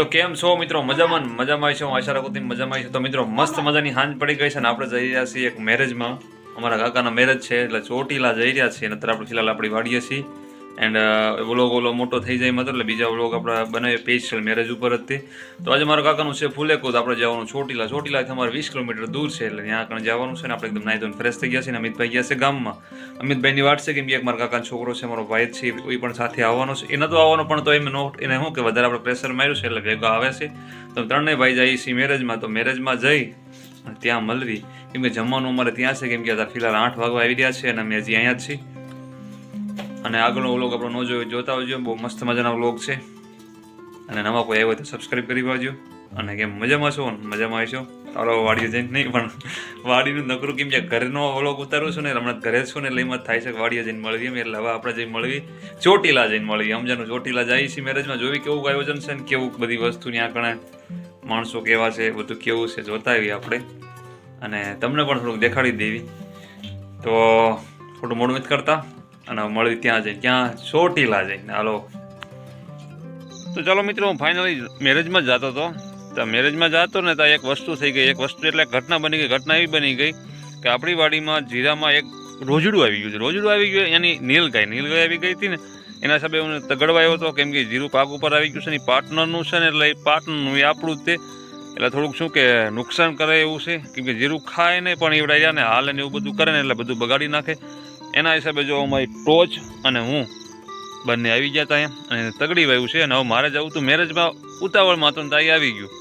તો કેમ છો મિત્રો? મજામાં છે. હું આશા રાખું તમે મજામાં છો. તો મિત્રો મસ્ત મજાની હાંજ પડી ગઈ છે ને આપણે જઈ રહ્યા છીએ એક મેરેજમાં. અમારા કાકાના મેરેજ છે એટલે ચોટીલા જઈ રહ્યા છીએ. નતર આપણે ફિલહાલ આપણી વાડીએ છીએ. એન્ડ વ્લોગ મોટો થઈ જાય મતલબ એટલે બીજા વ્લોગ આપણે બનાવીએ સ્પેશિયલ મેરેજ ઉપર જ તે. તો આજે મારા કાકાનું છે ફુલેકુદ. આપણે જવાનું ચોટીલાથી અમારે 20 કિલોમીટર દૂર છે એટલે ત્યાં આગળ જવાનું છે ને આપણે એકદમ નાઈ ધોઈને ફ્રેશ થઈ ગયા છે ને અમિતભાઈ ગયા છે ગામમાં. અમિતભાઈની વાત છે કેમ કે એક મારા કાકાનો છોકરો છે, મારો ભાઈ છે, એ પણ સાથે આવવાનો છે. એ નતો આવવાનો પણ તો એને શું કે વધારે આપણે પ્રેશર માર્યું છે એટલે ભેગો આવે છે. તો ત્રણેય ભાઈ જઈએ છીએ મેરેજમાં. તો મેરેજમાં જઈ ત્યાં મળવી કેમ કે જમવાનું અમારે ત્યાં છે કેમ કે ફિલહાલ 8 વાગવા આવી રહ્યા છે અને અમે હજી અહીંયા જ છીએ. અને આગળનો વ્લોગ આપણો ન જોતા હોજો, બહુ મસ્ત મજાના વ્લોગ છે. અને નવા કોઈ આવ્યો તો સબસ્ક્રાઈબ કરી પાજો. અને કેમ મજામાં છો? મજામાં આવીશો તારો વાડીએ જઈને નહીં પણ વાડીનું નકરું કેમ કે ઘરનો વ્લોગ ઉતારું છું ને હમણાં ઘરે છું ને એટલે એમાં થાય છે કે વાડીએ જઈને મળીએ. એટલે હવે આપણે જઈને મળવી ચોટીલા જઈને મળીએ. સમજાનું ચોટીલા જઈએ છીએ મેરેજમાં, જોવી કેવું આયોજન છે ને કેવું બધી વસ્તુ ત્યાં કણે માણસો કેવા છે બધું કેવું છે જોતા આવીએ આપણે. અને તમને પણ થોડુંક દેખાડી દેવી. તો થોડું મોડું નથી કરતા અને મળી ત્યાં જઈને ક્યાં ચોટીલા જઈને હાલો. તો ચાલો મિત્રો, હું ફાઇનલી મેરેજમાં જ જતો હતો. તો મેરેજમાં જતો ને તો એક વસ્તુ થઈ ગઈ. એક વસ્તુ એટલે ઘટના બની ગઈ. ઘટના એવી બની ગઈ કે આપણી વાડીમાં જીરામાં એક રોજડું આવી ગયું છે. રોજડું આવી ગયું એની નીલગાય આવી ગઈ હતી ને એના હિસાબે હું તગડવાયો હતો કેમ કે જીરું પાક ઉપર આવી ગયું છે ને પાર્ટનરનું છે ને એટલે એ પાર્ટનરનું એ આપણું જ તે. એટલે થોડુંક શું કે નુકસાન કરે એવું છે કેમ કે જીરું ખાય નહીં પણ એવડા જાય ને હાલે ને એવું બધું કરે ને એટલે બધું બગાડી નાખે. એના હિસાબે જો અમારી ટોચ અને હું બંને આવી ગયા હતા અહીંયા અને તગડી વાયું છે. અને હવે મારે જવું હતું મેરેજમાં, ઉતાવળમાં હતું ને તાઈ આવી ગયું.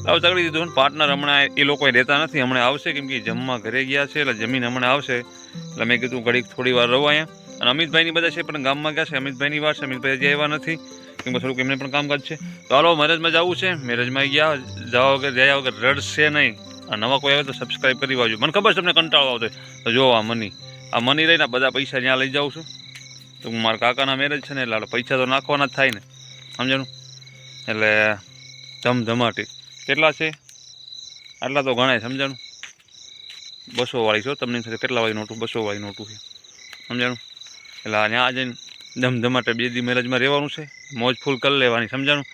હવે તગડી દીધું ને પાર્ટનર હમણાં એ લોકો રહેતા નથી, હમણાં આવશે કેમ કે જમવા ઘરે ગયા છે એટલે જમીન હમણાં આવશે. એટલે મેં કીધું ઘડીક થોડી વાર રહો અહીંયા. અને અમિતભાઈની બધા છે પણ ગામમાં ગયા છે. અમિતભાઈની વાત છે, અમિતભાઈ હજી આવ્યા નથી કેમ કે થોડુંક એમને પણ કામકાજ છે. તો હાલો મેરેજમાં જવું છે. મેરેજમાં જવા વગર જયા વગર રડશે નહીં. આ નવા કોઈ આવે તો સબસ્ક્રાઈબ કરી વાજો. મને ખબર છે તમને કંટાળો આવતો તો જો આ મની રહીને બધા પૈસા ત્યાં લઈ જાઉં છું. તો હું મારા કાકાના મેરેજ છે ને એટલે પૈસા તો નાખવાના જ થાય ને, સમજાણું? એટલે ધમધમાટી કેટલા છે આટલા તો ગણાય, સમજાણું? 200 વાળી છો તમને કેટલા વાળી નોટું? 200 વાળી નોટું છે, સમજાણું? એટલે ત્યાં જઈને ધમધમાટે 2 દી મેરેજમાં રહેવાનું છે, મોજ ફૂલ કરી લેવાની, સમજાણું?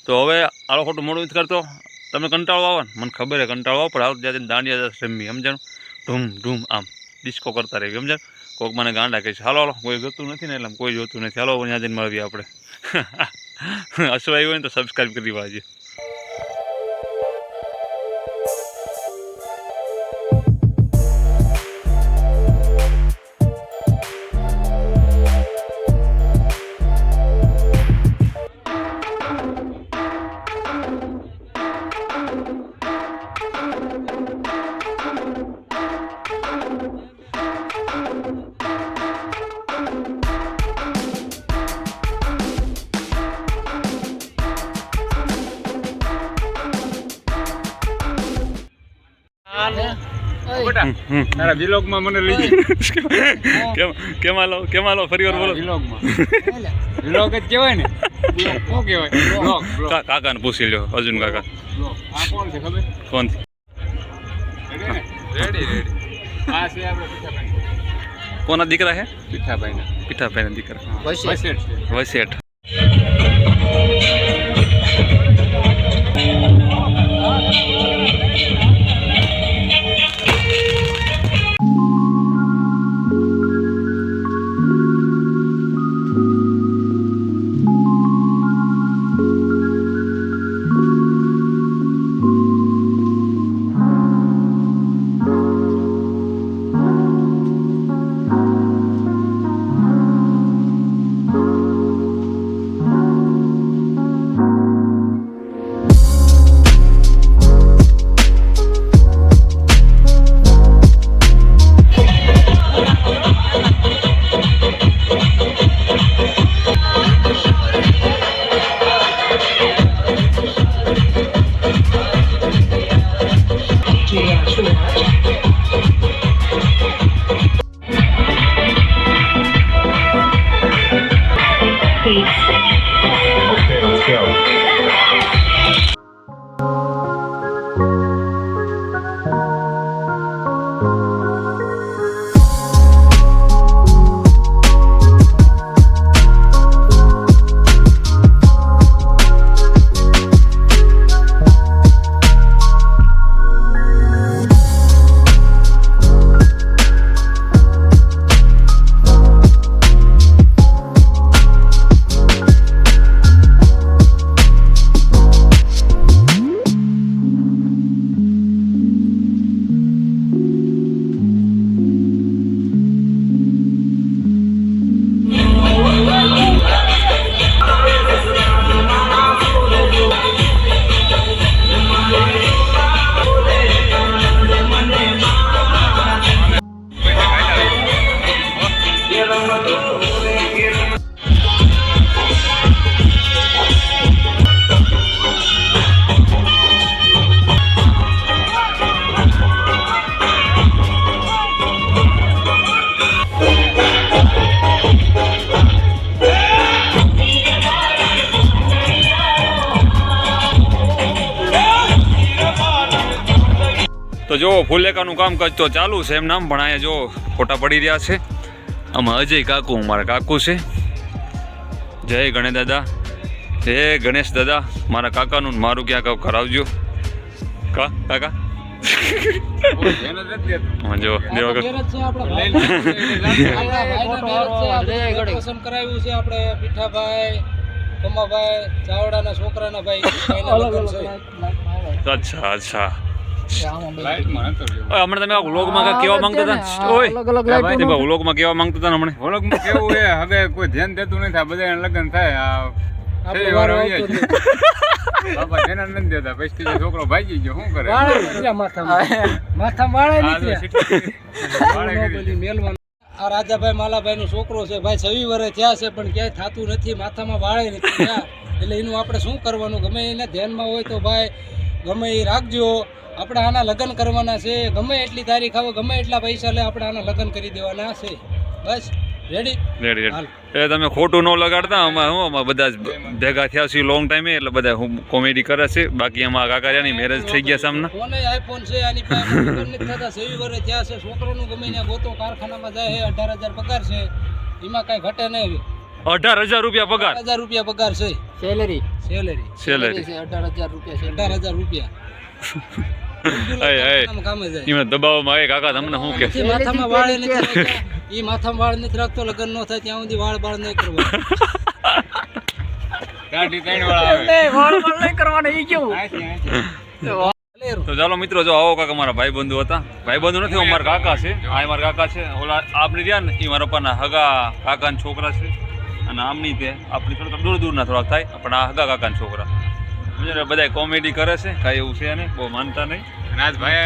તો હવે આળો ખોટું મોડું નથી કરતો. તમને કંટાળો આવે ને મને ખબર છે કંટાળો આવે પણ આવું ત્યાં દાંડિયા રમવી, સમજાણું? ઢૂમ આમ ડિસ્કો કરતા રહેવી, સમજાણું? કોઈક મને ગાંડા કહે છે હાલો કોઈ જોતું નથી ને એટલે કોઈ જોતું નથી. હાલો ત્યાં જઈને મળીએ આપણે. હસવાયું હોય ને તો સબસ્ક્રાઈબ કરી વાજે. તારા વિલોગમાં મને લઈ કેમ હાલો ફરી વાર બોલો. વિલોગ જ કહેવાય ને, શું કહેવાય? કાકાને પૂછી લ્યો, અર્જુન કાકા. આ કોણ છે ખબર? કોણ? રેડી આ છે આપણે કોના દીકરા છે? પીઠાભાઈના દીકરા વસેઠ. તો જો ફુલેકાનું કામકાજ તો ચાલુ છે એમ નામ પણ અહીંયા જો ફોટા પડી રહ્યા છે. આમાં અજય કાકુ મારા કાકુ છે. જય ગણેશ દાદા, જય ગણેશ દાદા. મારા કાકાનું ને મારું ક્યાં કાંક કરાવજો કાકા. એનો જ નથી દેતો. હા, જો દેવા લઈ લે. પસંદ કરાવ્યું છે આપણે પીઠાભાઈ કમાભાઈ ચાવડાના છોકરાના ભાઈ ભાઈના લગ્ન છે. અચ્છા અચ્છા. લાઈટમાં નતો રહ્યો. ઓય, હમણાં તમે આ વ્લોગમાં કાંઈક કહેવા માંગતા હતા? ઓય તમે વ્લોગમાં કહેવા માંગતા હતા ને હમણાં? વ્લોગમાં કેવું છે હવે કોઈ ધ્યાન દેતું નથી. આ બધાને લગ્ન થાય આ આપણે છેલ્લી વાર વારો હોય આવતો છે. બાપા ધ્યાન નથી દેતા. પછી જે છોકરો ભાગી ગયો શું કરે? માથામાં વાળે આ જો નીકળ્યા. સીટી વાળે કરી. બધી મેલવાનું. આ રાજાભાઈ માલાભાઈ નો છોકરો છે ભાઈ 26 વર્ષ થયા છે પણ ક્યાંય થાતું નથી, માથામાં વાળે નથી થયા. એટલે એનું આપણે શું કરવાનું? ગમે એને ધ્યાનમાં હોય તો ભાઈ ગમે એ રાખજો. આપણે આના લગ્ન કરવાના છે. ગમે એટલી તારીખ આવે, ગમે એટલા પૈસા લે, આપણે આના લગ્ન કરી દેવાના છે. બસ રેડી. Ready ready. એ તમે ખોટું ન લગાડતા. અમારે બધા જ ભેગા થયા છે લોંગ ટાઈમે, એટલે બધા કોમેડી કરે છે. બાકી એમાં કાકાની મેરેજ થઈ ગયા સામના. ફોન આઈફોન છે, આની પાસે લગ્ન નથી થતા. 27 વર્ષ થયા છે. છોકરાનું ગમે ત્યાં ગોતો, કારખાનામાં જાય છે. 18,000 પગાર છે. એમાં કાંઈ ઘટે નહીં. 18,000 રૂપિયા પગાર. 18,000 રૂપિયા પગાર છે. સેલેરી સેલેરી 18,000 રૂપિયા છે. 18,000 રૂપિયા કામે જાય. એમાં દબાવવામાં આવે. કાકા તમને શું કે? ઈ માથામાં વાળ નથી રાખતા. ઈ માથામાં વાળ નથી રાખતો. લગ્ન ન થાય ત્યાં સુધી વાળ બાળ નહીં કરવા. દાઢી ત્રણ વાળા આવે. તો ચાલો મિત્રો, જો આવો કાકા મારા ભાઈબંધુ હતા. ભાઈબંધુ નથી, અમારા કાકા છે. આ મારા કાકા છે. ઓલા આપણી રહ્યા ને એ મારા પપ્પાના હગા કાકાના છોકરા છે. અને આમની તે આપણી થોડાક દૂર દૂરના થોડાક થાય, પણ આ હગા કાકાના છોકરા. બધા કોમેડી કરે છે, કાંઈ એવું છે નહીં, બહુ માનતા નહીં. નાથ ભાઈ